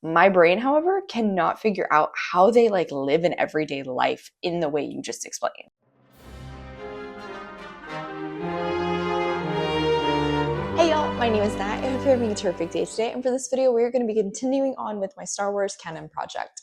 My brain, however, cannot figure out how they like live an everyday life in the way you just explained. Hey y'all, my name is Nat. I hope you're having a terrific day today, and for this video we're going to be continuing on with my Star Wars canon project.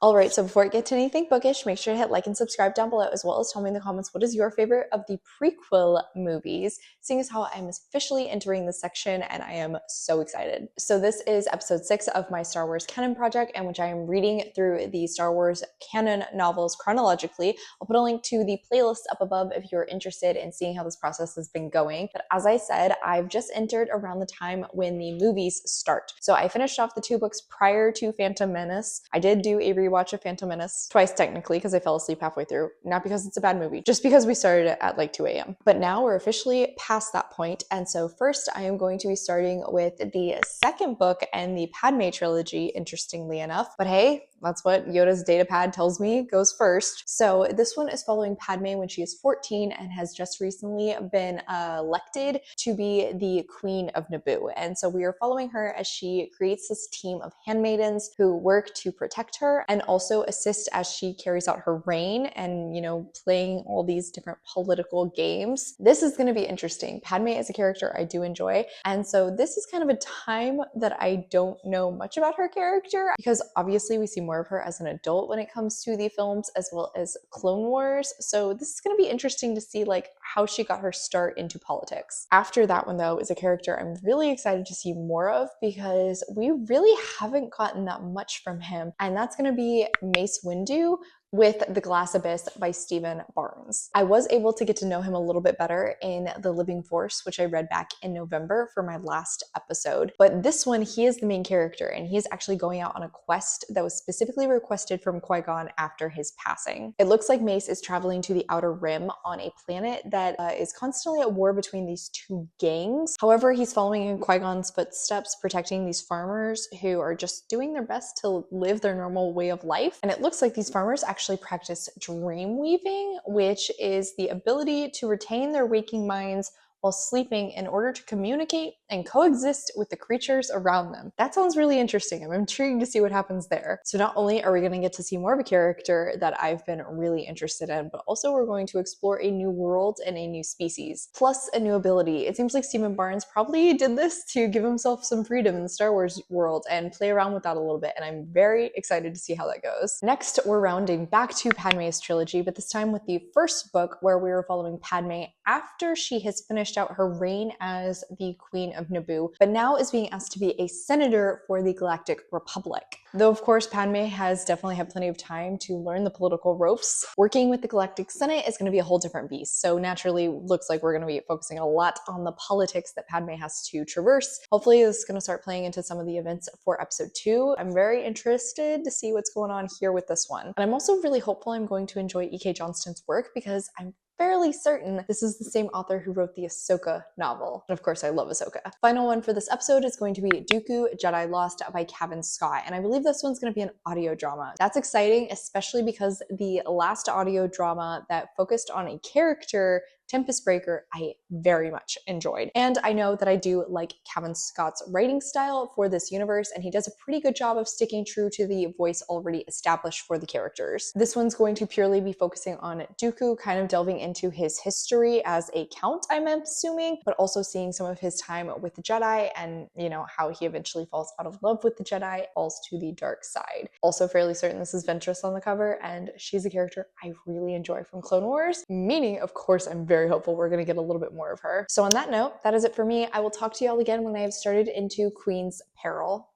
Alright, so before I get to anything bookish, make sure to hit like and subscribe down below, as well as tell me in the comments what is your favorite of the prequel movies, seeing as how I'm officially entering this section and I am so excited. So this is episode 6 of my Star Wars canon project, in which I am reading through the Star Wars canon novels chronologically. I'll put a link to the playlist up above if you're interested in seeing how this process has been going. But as I said, I've just entered around the time when the movies start. So I finished off the 2 books prior to Phantom Menace. I did do a rewatch of Phantom Menace twice technically because I fell asleep halfway through, not because it's a bad movie, just because we started it at like 2 a.m. But now we're officially past that point, and so first I am going to be starting with the second book and the Padme trilogy, interestingly enough. But hey, that's what Yoda's datapad tells me goes first. So this one is following Padme when she is 14 and has just recently been elected to be the Queen of Naboo. And so we are following her as she creates this team of handmaidens who work to protect her and also assist as she carries out her reign and, you know, playing all these different political games. This is going to be interesting. Padme is a character I do enjoy. And so this is kind of a time that I don't know much about her character, because obviously we see more of her as an adult when it comes to the films as well as Clone Wars. So this is going to be interesting to see like how she got her start into politics. After that one though is a character I'm really excited to see more of, because we really haven't gotten that much from him, and that's going to be Mace Windu with The Glass Abyss by Stephen Barnes. I was able to get to know him a little bit better in The Living Force, which I read back in November for my last episode. But this one, he is the main character, and he is actually going out on a quest that was specifically requested from Qui-Gon after his passing. It looks like Mace is traveling to the Outer Rim on a planet that is constantly at war between these 2 gangs. However, he's following in Qui-Gon's footsteps, protecting these farmers who are just doing their best to live their normal way of life. And it looks like these farmers actually practice dream weaving, which is the ability to retain their waking minds while sleeping in order to communicate and coexist with the creatures around them. That sounds really interesting. I'm intrigued to see what happens there. So not only are we going to get to see more of a character that I've been really interested in, but also we're going to explore a new world and a new species, plus a new ability. It seems like Stephen Barnes probably did this to give himself some freedom in the Star Wars world and play around with that a little bit, and I'm very excited to see how that goes. Next, we're rounding back to Padme's trilogy, but this time with the first book, where we were following Padme after she has finished out her reign as the Queen of Naboo, but now is being asked to be a senator for the Galactic Republic. Though of course Padme has definitely had plenty of time to learn the political ropes, working with the Galactic Senate is going to be a whole different beast. So naturally looks like we're going to be focusing a lot on the politics that Padme has to traverse. Hopefully this is going to start playing into some of the events for episode 2. I'm very interested to see what's going on here with this one. And I'm also really hopeful I'm going to enjoy E.K. Johnston's work, because I'm fairly certain this is the same author who wrote the 𝗖cie novel. And of course, I love 𝗖cie. Final one for this episode is going to be Dooku, Jedi Lost by Cavan Scott. And I believe this one's going to be an audio drama. That's exciting, especially because the last audio drama that focused on a character, Tempest Breaker, I very much enjoyed. And I know that I do like Cavan Scott's writing style for this universe, and he does a pretty good job of sticking true to the voice already established for the characters. This one's going to purely be focusing on Dooku, kind of delving into his history as a count, I'm assuming, but also seeing some of his time with the Jedi and, you know, how he eventually falls out of love with the Jedi, falls to the dark side. Also fairly certain this is Ventress on the cover, and she's a character I really enjoy from Clone Wars, meaning, of course, I'm very hopeful we're going to get a little bit more of her. So on that note, that is it for me. I will talk to y'all again when I have started into Queen's Peril.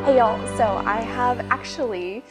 Hey y'all, so I have actually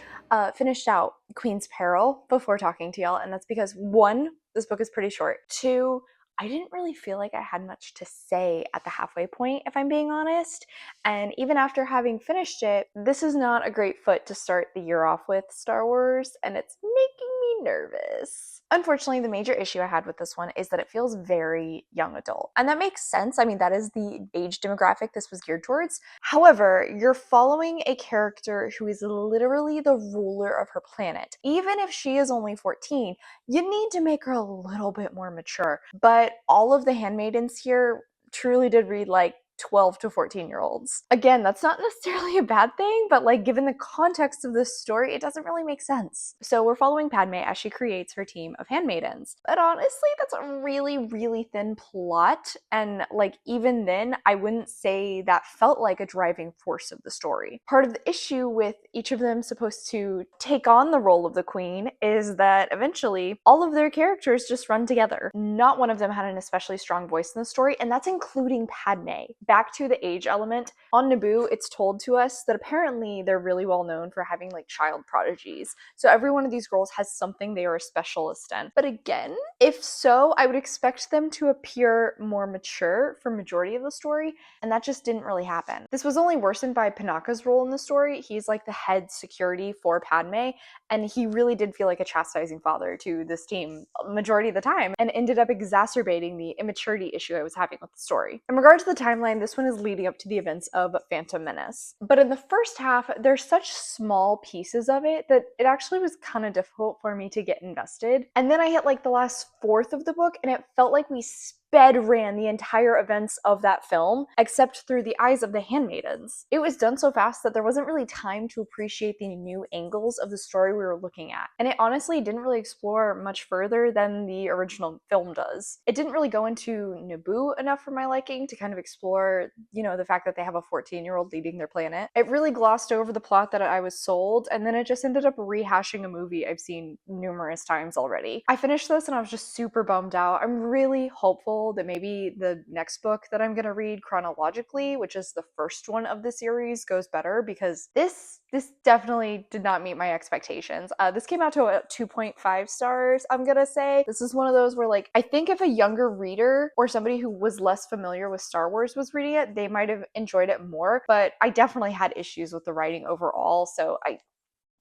finished out Queen's Peril before talking to y'all, and that's because 1, this book is pretty short. 2, I didn't really feel like I had much to say at the halfway point, if I'm being honest. And even after having finished it, this is not a great foot to start the year off with Star Wars, and it's making me nervous. Unfortunately, the major issue I had with this one is that it feels very young adult. And that makes sense. I mean, that is the age demographic this was geared towards. However, you're following a character who is literally the ruler of her planet. Even if she is only 14, you need to make her a little bit more mature. But all of the handmaidens here truly did read like 12 to 14-year-olds. Again, that's not necessarily a bad thing, but like given the context of this story, it doesn't really make sense. So we're following Padme as she creates her team of handmaidens. But honestly, that's a really, really thin plot. And like even then, I wouldn't say that felt like a driving force of the story. Part of the issue with each of them supposed to take on the role of the queen is that eventually all of their characters just run together. Not one of them had an especially strong voice in the story, and that's including Padme. Back to the age element, on Naboo, it's told to us that apparently they're really well known for having like child prodigies. So every one of these girls has something they are a specialist in. But again, if so, I would expect them to appear more mature for majority of the story, and that just didn't really happen. This was only worsened by Panaka's role in the story. He's like the head security for Padme, and he really did feel like a chastising father to this team majority of the time, and ended up exacerbating the immaturity issue I was having with the story. In regard to the timeline, this one is leading up to the events of Phantom Menace. But in the first half, there's such small pieces of it that it actually was kind of difficult for me to get invested. And then I hit like the last fourth of the book, and it felt like we sped ran the entire events of that film, except through the eyes of the handmaidens. It was done so fast that there wasn't really time to appreciate the new angles of the story we were looking at. And it honestly didn't really explore much further than the original film does. It didn't really go into Naboo enough for my liking to kind of explore, you know, the fact that they have a 14-year-old leading their planet. It really glossed over the plot that I was sold, and then it just ended up rehashing a movie I've seen numerous times already. I finished this and I was just super bummed out. I'm really hopeful that maybe the next book that I'm gonna read chronologically, which is the first one of the series, goes better, because this definitely did not meet my expectations. This came out to a 2.5 stars, I'm gonna say. This is one of those where like, I think if a younger reader or somebody who was less familiar with Star Wars was reading it, they might have enjoyed it more, but I definitely had issues with the writing overall, so I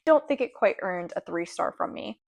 don't think it quite earned a 3-star from me.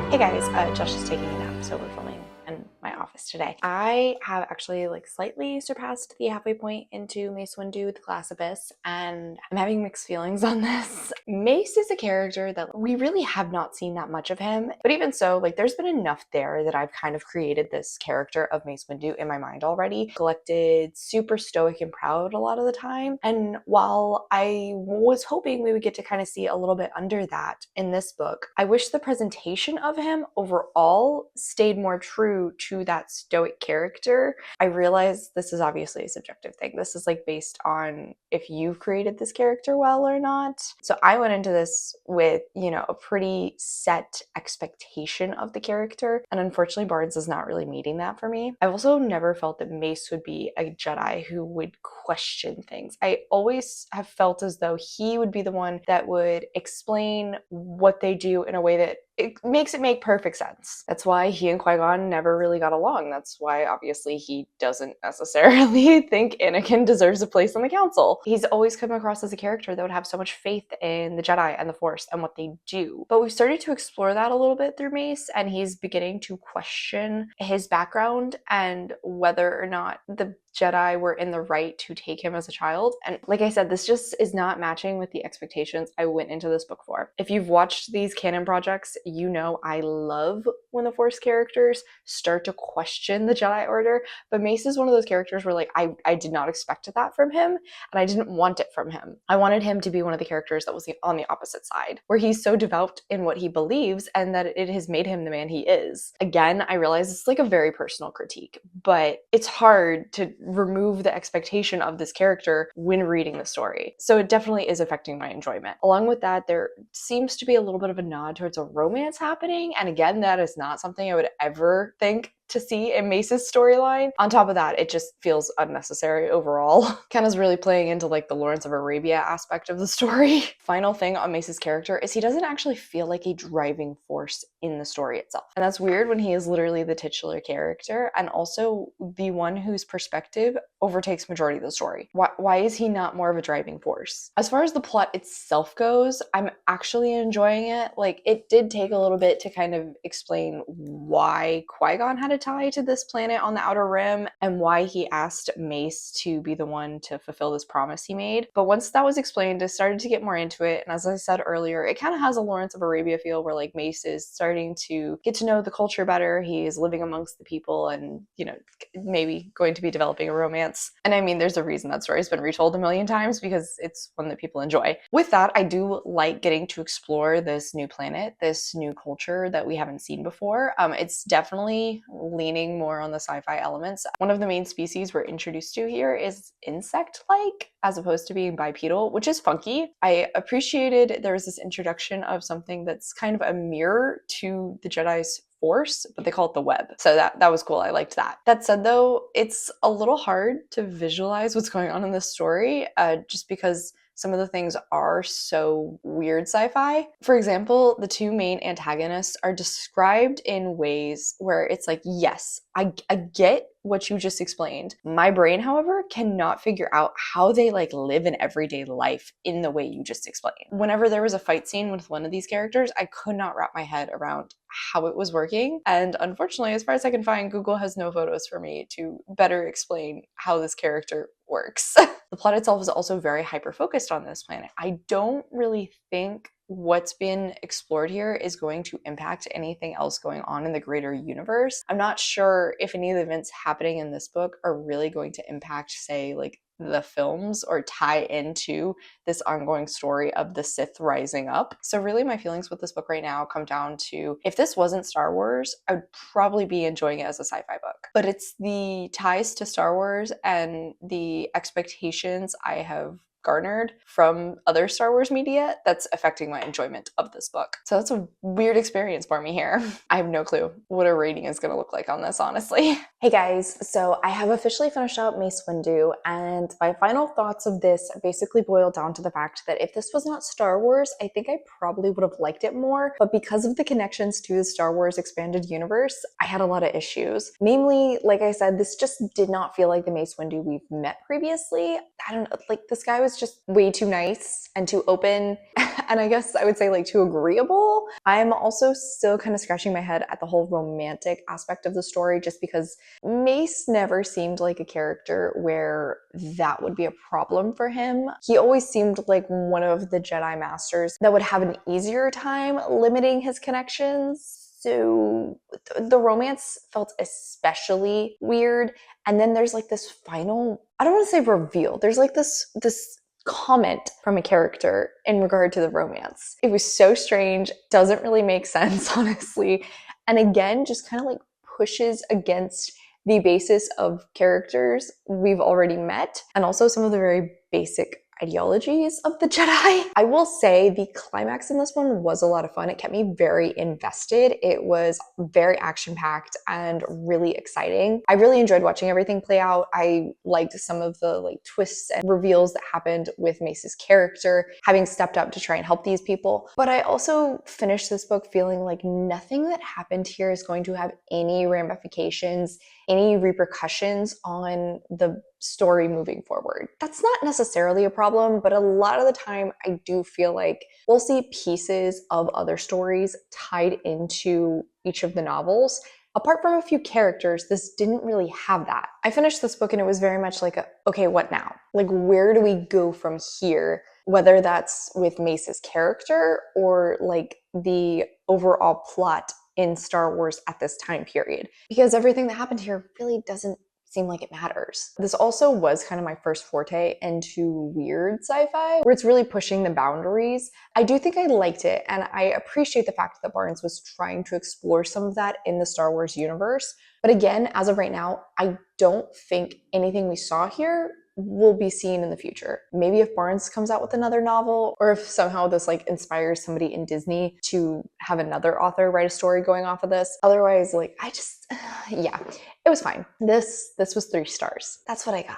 Hey guys, Josh is taking a nap, so we're filming in my office today. I have actually like slightly surpassed the halfway point into Mace Windu, the Class Abyss, and I'm having mixed feelings on this. Mace is a character that we really have not seen that much of him, but even so, like there's been enough there that I've kind of created this character of Mace Windu in my mind already. Collected, super stoic and proud a lot of the time, and while I was hoping we would get to kind of see a little bit under that in this book, I wish the presentation of him overall stayed more true to that stoic character. I realize this is obviously a subjective thing. This is like based on if you've created this character well or not. So I went into this with, you know, a pretty set expectation of the character, and unfortunately Barnes is not really meeting that for me. I've also never felt that Mace would be a Jedi who would question things. I always have felt as though he would be the one that would explain what they do in a way that it makes it make perfect sense. That's why he and Qui-Gon never really got along. That's why obviously he doesn't necessarily think Anakin deserves a place on the council. He's always come across as a character that would have so much faith in the Jedi and the Force and what they do. But we've started to explore that a little bit through Mace, and he's beginning to question his background and whether or not the Jedi were in the right to take him as a child. And like I said, this just is not matching with the expectations I went into this book for. If you've watched these canon projects, you know I love when the Force characters start to question the Jedi Order, but Mace is one of those characters where like I did not expect that from him, and I didn't want it from him. I wanted him to be one of the characters that was on the opposite side, where he's so devout in what he believes and that it has made him the man he is. Again, I realize it's like a very personal critique, but it's hard to remove the expectation of this character when reading the story. So it definitely is affecting my enjoyment. Along with that, there seems to be a little bit of a nod towards a romance happening, and again, that is not something I would ever think to see in Mace's storyline. On top of that, it just feels unnecessary overall. Kind of really playing into like the Lawrence of Arabia aspect of the story. Final thing on Mace's character is he doesn't actually feel like a driving force in the story itself. And that's weird when he is literally the titular character and also the one whose perspective overtakes majority of the story. Why is he not more of a driving force? As far as the plot itself goes, I'm actually enjoying it. Like, it did take a little bit to kind of explain why Qui-Gon had a tie to this planet on the Outer Rim and why he asked Mace to be the one to fulfill this promise he made. But once that was explained, I started to get more into it. And as I said earlier, it kind of has a Lawrence of Arabia feel where like Mace is starting to get to know the culture better. He is living amongst the people and, you know, maybe going to be developing a romance. And I mean, there's a reason that story's been retold a million times because it's one that people enjoy. With that, I do like getting to explore this new planet, this new culture that we haven't seen before. It's definitely leaning more on the sci-fi elements. One of the main species we're introduced to here is insect-like as opposed to being bipedal, which is funky. I appreciated there was this introduction of something that's kind of a mirror to the Jedi's Force, but they call it the web. So that was cool. I liked that. That said though, it's a little hard to visualize what's going on in this story just because some of the things are so weird sci-fi. For example, the two main antagonists are described in ways where it's like, yes, I get what you just explained. My brain, however, cannot figure out how they like live an everyday life in the way you just explained. Whenever there was a fight scene with one of these characters, I could not wrap my head around how it was working. And unfortunately, as far as I can find, Google has no photos for me to better explain how this character works. The plot itself is also very hyper-focused on this planet. I don't really think what's been explored here is going to impact anything else going on in the greater universe. I'm not sure if any of the events happening in this book are really going to impact, say, like the films or tie into this ongoing story of the Sith rising up. So really my feelings with this book right now come down to, if this wasn't Star Wars, I would probably be enjoying it as a sci-fi book. But it's the ties to Star Wars and the expectations I have garnered from other Star Wars media that's affecting my enjoyment of this book. So that's a weird experience for me here. I have no clue what a rating is going to look like on this, honestly. Hey guys, so I have officially finished out Mace Windu, and my final thoughts of this basically boil down to the fact that if this was not Star Wars, I think I probably would have liked it more, but because of the connections to the Star Wars expanded universe, I had a lot of issues. Namely, like I said, this just did not feel like the Mace Windu we've met previously. I don't know, like this guy was just way too nice and too open, and I guess I would say like too agreeable. I'm also still kind of scratching my head at the whole romantic aspect of the story just because Mace never seemed like a character where that would be a problem for him. He always seemed like one of the Jedi Masters that would have an easier time limiting his connections. So the romance felt especially weird. And then there's like this final, I don't want to say reveal, there's like this comment from a character in regard to the romance. It was so strange, doesn't really make sense, honestly. And again, just kind of like pushes against the basis of characters we've already met, and also some of the very basic ideologies of the Jedi. I will say the climax in this one was a lot of fun. It kept me very invested. It was very action-packed and really exciting. I really enjoyed watching everything play out. I liked some of the like twists and reveals that happened with Mace's character, having stepped up to try and help these people. But I also finished this book feeling like nothing that happened here is going to have any ramifications, any repercussions on the story moving forward. That's not necessarily a problem, but a lot of the time I do feel like we'll see pieces of other stories tied into each of the novels. Apart from a few characters, this didn't really have that. I finished this book and it was very much like, okay, what now? Like, where do we go from here? Whether that's with Mace's character or like the overall plot in Star Wars at this time period. Because everything that happened here really doesn't seem like it matters. This also was kind of my first forte into weird sci-fi, where it's really pushing the boundaries. I do think I liked it, and I appreciate the fact that Barnes was trying to explore some of that in the Star Wars universe. But again, as of right now, I don't think anything we saw here will be seen in the future. Maybe if Barnes comes out with another novel, or if somehow this like inspires somebody in Disney to have another author write a story going off of this. Otherwise, like I just, yeah, it was fine. This was 3 stars. That's what I got.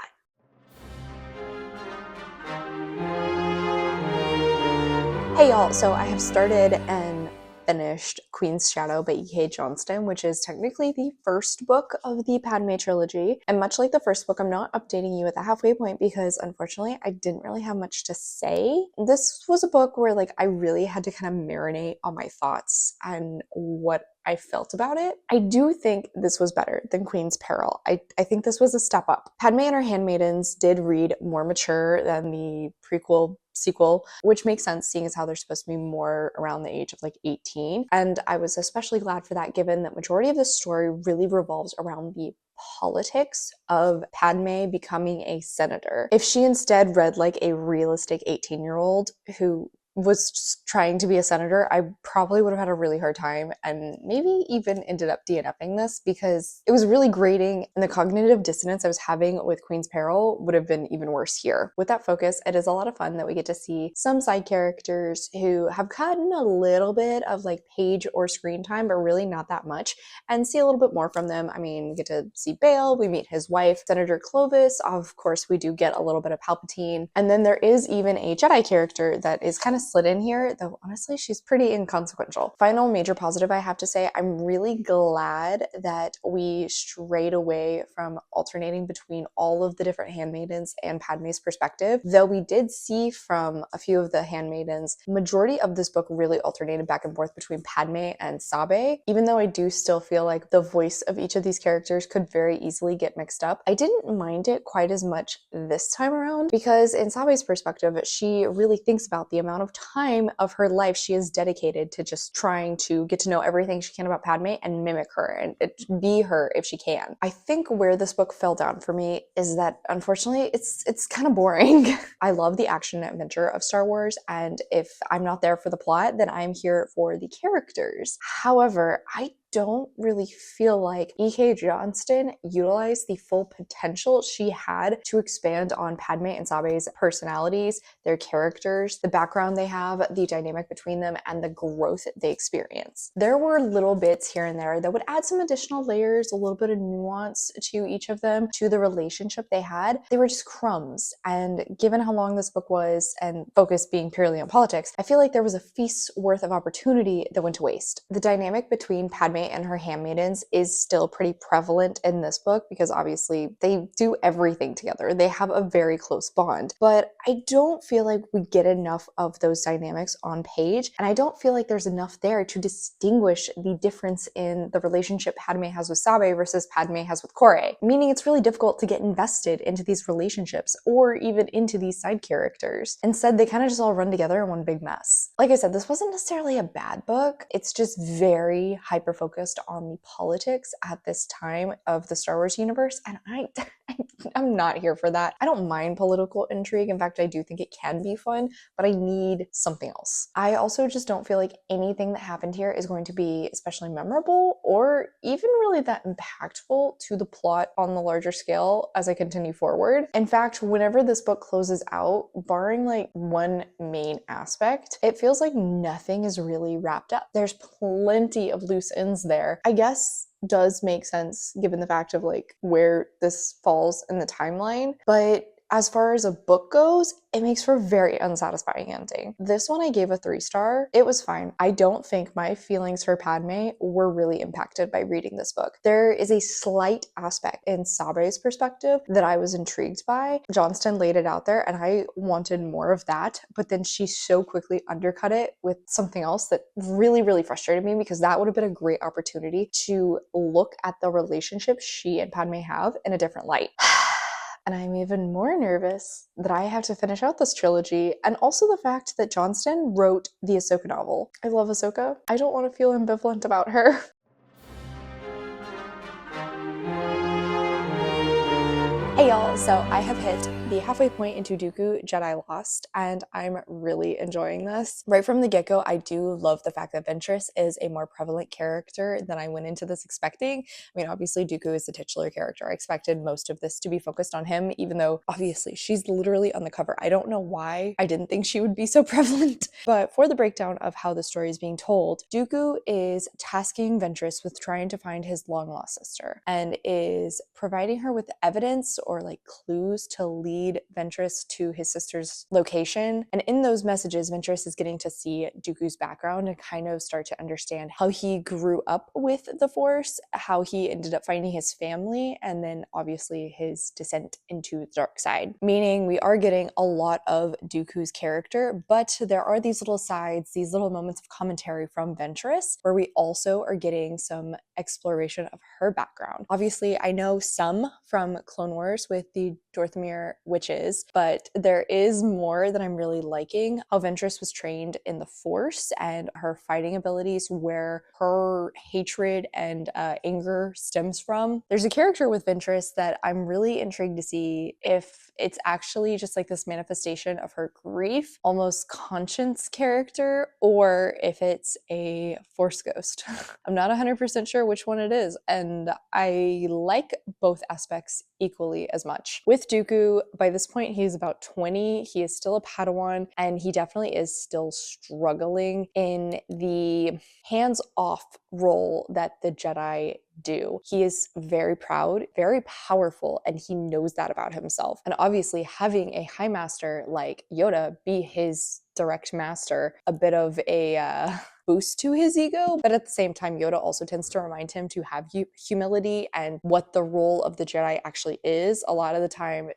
Hey y'all, so I have started and finished Queen's Shadow by E.K. Johnston, which is technically the first book of the Padme trilogy. And much like the first book, I'm not updating you at the halfway point because unfortunately I didn't really have much to say. This was a book where like I really had to kind of marinate on my thoughts and what I felt about it. I do think this was better than Queen's Peril. I think this was a step up. Padme and her handmaidens did read more mature than the prequel sequel, which makes sense seeing as how they're supposed to be more around the age of like 18. And I was especially glad for that given that majority of the story really revolves around the politics of Padme becoming a senator. If she instead read like a realistic 18-year-old who was just trying to be a senator, I probably would have had a really hard time and maybe even ended up DNFing this because it was really grating and the cognitive dissonance I was having with Queen's Peril would have been even worse here. With that focus, it is a lot of fun that we get to see some side characters who have gotten a little bit of like page or screen time, but really not that much, and see a little bit more from them. I mean, we get to see Bail, we meet his wife, Senator Clovis, of course we do get a little bit of Palpatine, and then there is even a Jedi character that is kind of slid in here, though honestly she's pretty inconsequential. Final major positive I have to say, I'm really glad that we strayed away from alternating between all of the different handmaidens and Padme's perspective, though we did see from a few of the handmaidens, majority of this book really alternated back and forth between Padme and 𝗖cie, even though I do still feel like the voice of each of these characters could very easily get mixed up. I didn't mind it quite as much this time around because in 𝗖cie's perspective, she really thinks about the amount of time of her life she is dedicated to just trying to get to know everything she can about Padme and mimic her and be her if she can. I think where this book fell down for me is that unfortunately it's kind of boring. I love the action and adventure of Star Wars, and if I'm not there for the plot, then I'm here for the characters. However, I don't really feel like E.K. Johnston utilized the full potential she had to expand on Padme and 𝗖cie's personalities, their characters, the background they have, the dynamic between them, and the growth they experience. There were little bits here and there that would add some additional layers, a little bit of nuance to each of them, to the relationship they had. They were just crumbs, and given how long this book was and focus being purely on politics, I feel like there was a feast's worth of opportunity that went to waste. The dynamic between Padme and her handmaidens is still pretty prevalent in this book because obviously they do everything together. They have a very close bond, but I don't feel like we get enough of those dynamics on page, and I don't feel like there's enough there to distinguish the difference in the relationship Padme has with 𝗖cie versus Padme has with Corey, meaning it's really difficult to get invested into these relationships or even into these side characters. Instead, they kind of just all run together in one big mess. Like I said, this wasn't necessarily a bad book. It's just very hyper-focused on the politics at this time of the Star Wars universe, and I'm not here for that. I don't mind political intrigue. In fact, I do think it can be fun, but I need something else. I also just don't feel like anything that happened here is going to be especially memorable or even really that impactful to the plot on the larger scale as I continue forward. In fact, whenever this book closes out, barring like one main aspect, it feels like nothing is really wrapped up. There's plenty of loose ends there. I guess does make sense given the fact of like where this falls in the timeline, but as far as a book goes, it makes for a very unsatisfying ending. This one I gave a 3-star. It was fine. I don't think my feelings for Padme were really impacted by reading this book. There is a slight aspect in 𝗖cie's perspective that I was intrigued by. Johnston laid it out there and I wanted more of that, but then she so quickly undercut it with something else that really, really frustrated me because that would have been a great opportunity to look at the relationship she and Padme have in a different light. And I'm even more nervous that I have to finish out this trilogy, and also the fact that Johnston wrote the Ahsoka novel. I love Ahsoka. I don't want to feel ambivalent about her. Hey Hey y'all, so I have hit the halfway point into Dooku Jedi Lost, and I'm really enjoying this. Right from the get-go, I do love the fact that Ventress is a more prevalent character than I went into this expecting. I mean, obviously Dooku is the titular character. I expected most of this to be focused on him, even though obviously she's literally on the cover. I don't know why I didn't think she would be so prevalent. But for the breakdown of how the story is being told, Dooku is tasking Ventress with trying to find his long-lost sister and is providing her with evidence or like clues to lead Ventress to his sister's location. And in those messages, Ventress is getting to see Dooku's background and kind of start to understand how he grew up with the Force, how he ended up finding his family, and then obviously his descent into the dark side. Meaning we are getting a lot of Dooku's character, but there are these little sides, these little moments of commentary from Ventress, where we also are getting some exploration of her background. Obviously, I know some from Clone Wars with the Dorthamir witches, but there is more that I'm really liking. How Ventress was trained in the Force and her fighting abilities, where her hatred and anger stems from. There's a character with Ventress that I'm really intrigued to see if it's actually just like this manifestation of her grief, almost conscience character, or if it's a Force ghost. I'm not 100% sure which one it is, and I like both aspects equally as much. With Dooku, by this point, he is about 20. He is still a Padawan, and he definitely is still struggling in the hands-off role that the Jedi do. He is very proud, very powerful, and he knows that about himself. And obviously, having a high master like Yoda be his direct master, a bit of a boost to his ego, but at the same time, Yoda also tends to remind him to have humility and what the role of the Jedi actually is. A lot of the time,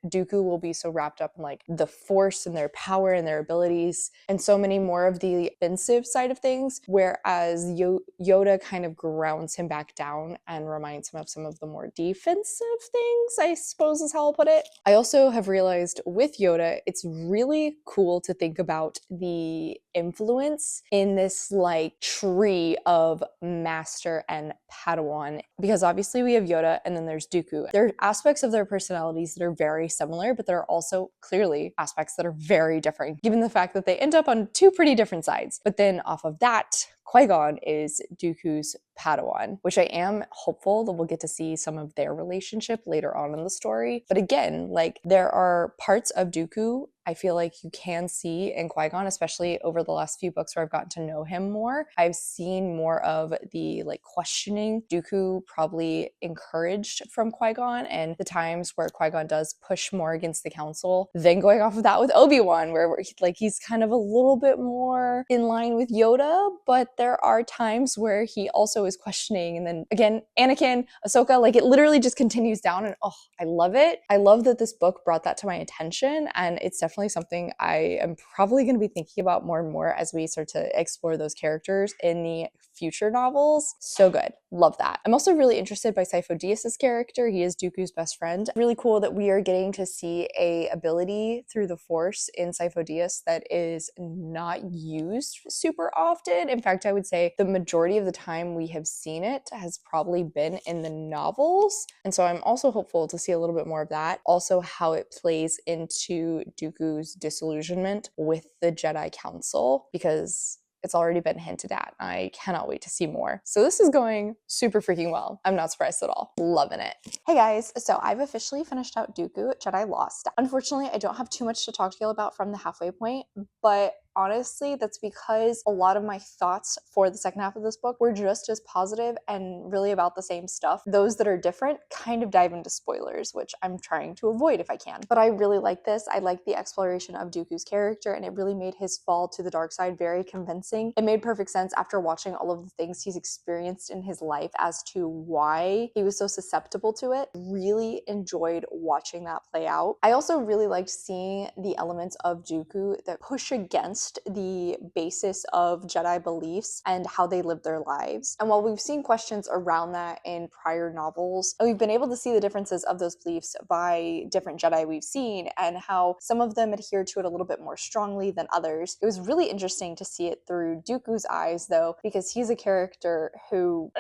Dooku will be so wrapped up in like the Force and their power and their abilities and so many more of the offensive side of things, whereas Yoda kind of grounds him back down and reminds him of some of the more defensive things, I suppose is how I'll put it. I also have realized with Yoda, it's really cool to think about the influence in this like tree of master and Padawan, because obviously we have Yoda and then there's Dooku. There are aspects of their personalities that are very similar, but there are also clearly aspects that are very different, given the fact that they end up on two pretty different sides. But then off of that, Qui-Gon is Dooku's Padawan, which I am hopeful that we'll get to see some of their relationship later on in the story. But again, like there are parts of Dooku I feel like you can see in Qui-Gon, especially over the last few books where I've gotten to know him more. I've seen more of the like questioning Dooku probably encouraged from Qui-Gon, and the times where Qui-Gon does push more against the council. Then going off of that with Obi-Wan, where he's kind of a little bit more in line with Yoda, but there are times where he also is questioning. And then again, Anakin, Ahsoka, like it literally just continues down, and oh, I love it. I love that this book brought that to my attention, and it's definitely something I am probably going to be thinking about more and more as we start to explore those characters in the future novels. So good. Love that. I'm also really interested by 𝗖cie HS' character. He is Dooku's best friend. Really cool that we are getting to see a ability through the Force in 𝗖cie HS that is not used super often. In fact, I would say the majority of the time we have seen it has probably been in the novels. And so I'm also hopeful to see a little bit more of that. Also how it plays into Dooku's disillusionment with the Jedi Council, because it's already been hinted at. I cannot wait to see more. So this is going super freaking well. I'm not surprised at all. Loving it. Hey guys, so I've officially finished out Dooku Jedi Lost. Unfortunately, I don't have too much to talk to you about from the halfway point, but honestly, that's because a lot of my thoughts for the second half of this book were just as positive and really about the same stuff. Those that are different kind of dive into spoilers, which I'm trying to avoid if I can. But I really like this. I like the exploration of Dooku's character, and it really made his fall to the dark side very convincing. It made perfect sense after watching all of the things he's experienced in his life as to why he was so susceptible to it. Really enjoyed watching that play out. I also really liked seeing the elements of Dooku that push against the basis of Jedi beliefs and how they live their lives. And while we've seen questions around that in prior novels, we've been able to see the differences of those beliefs by different Jedi we've seen and how some of them adhere to it a little bit more strongly than others. It was really interesting to see it through Dooku's eyes though, because he's a character who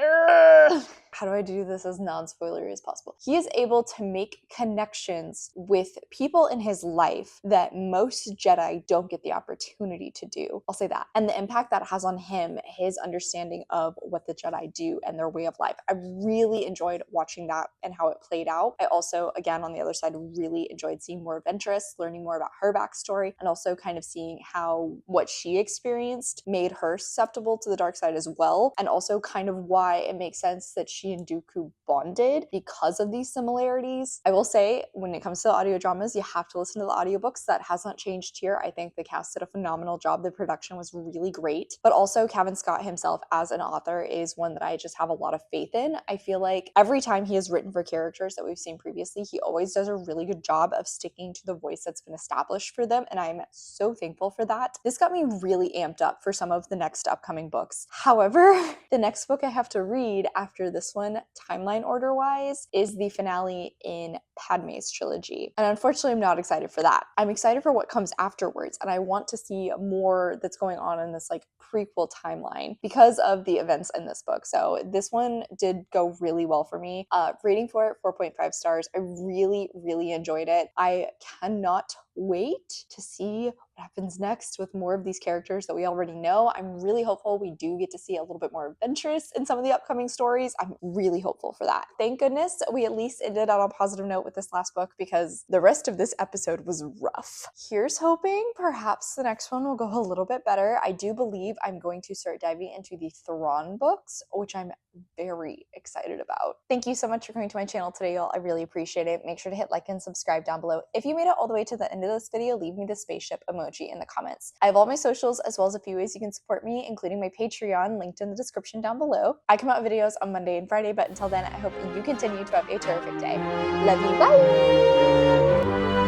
how do I do this as non-spoilery as possible? He is able to make connections with people in his life that most Jedi don't get the opportunity to do. I'll say that. And the impact that has on him, his understanding of what the Jedi do and their way of life. I really enjoyed watching that and how it played out. I also, again, on the other side, really enjoyed seeing more of Ventress, learning more about her backstory, and also kind of seeing how what she experienced made her susceptible to the dark side as well, and also kind of why it makes sense that she and Dooku bonded because of these similarities. I will say, when it comes to the audio dramas, you have to listen to the audiobooks. That has not changed here. I think the cast did a phenomenal job. The production was really great. But also, Cavan Scott himself as an author is one that I just have a lot of faith in. I feel like every time he has written for characters that we've seen previously, he always does a really good job of sticking to the voice that's been established for them, and I'm so thankful for that. This got me really amped up for some of the next upcoming books. However, the next book I have to read after this one, timeline order-wise, is the finale in Padme's trilogy. And unfortunately, I'm not excited for that. I'm excited for what comes afterwards, and I want to see more that's going on in this like prequel timeline because of the events in this book. So this one did go really well for me. Rating for it, 4.5 stars. I really, really enjoyed it. I cannot wait to see what happens next with more of these characters that we already know. I'm really hopeful we do get to see a little bit more adventurous in some of the upcoming stories. I'm really hopeful for that. Thank goodness we at least ended on a positive note with this last book, because the rest of this episode was rough. Here's hoping perhaps the next one will go a little bit better. I do believe I'm going to start diving into the Thrawn books, which I'm very excited about. Thank you so much for coming to my channel today, y'all. I really appreciate it. Make sure to hit like and subscribe down below. If you made it all the way to the end of this video, leave me the spaceship emoji in the comments. I have all my socials as well as a few ways you can support me, including my Patreon linked in the description down below. I come out videos on Monday and Friday, but until then, I hope you continue to have a terrific day. Love you, bye!